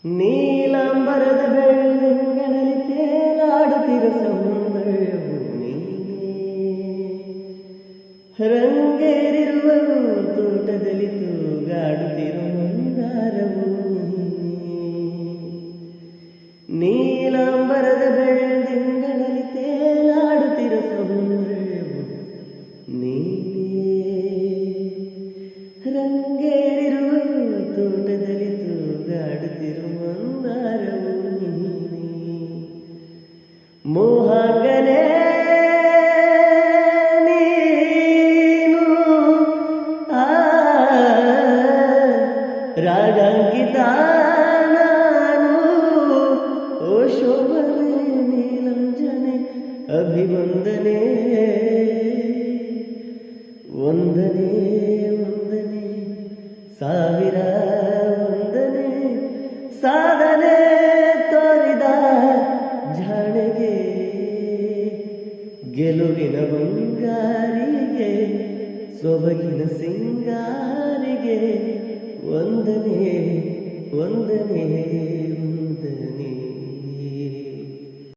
ನೀಲಾಂಬರದ ಬೆಳ್ಳಿಂಗಳಲ್ಲಿ ತೇಲಾಡುತ್ತಿರೋ ಸೌಂದರ್ಯವು ನೀನೇ. ರಂಗೇರಿರುವ ತೋಟದಲ್ಲಿ ತೂಗಾಡುತ್ತಿರೋ ಮಂದಾರವು ನೀನೇ. ನೀಲಾಂಬರದ ಬೆಳ್ಳಿಂಗಳಲ್ಲಿ ತೇಲಾಡುತ್ತಿರೋ ಸೌಂದರ್ಯವು ನೀನೇ. ರಂಗೇರಿರುವ ತೋಟದಲ್ಲಿ ತೂಗಾಡುತ್ತಿರುವ ಮಂದಾರವು ನೀನೇ. ಮೋಹಾಂಗನೇ ನೀನು, ರಾಗಾಂಕಿತ ನಾನು. ಓ ಶೋಭನೆ ನೀಲಂಜನೆ ಅಭಿವಂದನೆ, ವಂದನೆ ವಂದನೆ ಸಾವಿರ ವಂದನೆ. ಸಾಧನೆ ತೋರಿದ ಜಾಣೆಗೆ, ಗೆಲುವಿನ ಬಂಗಾರಿಗೆ, ಸೊಬಗಿನ ಸಿಂಗಾರಿಗೆ ವಂದನೆ ವಂದನೆ ವಂದನೆ.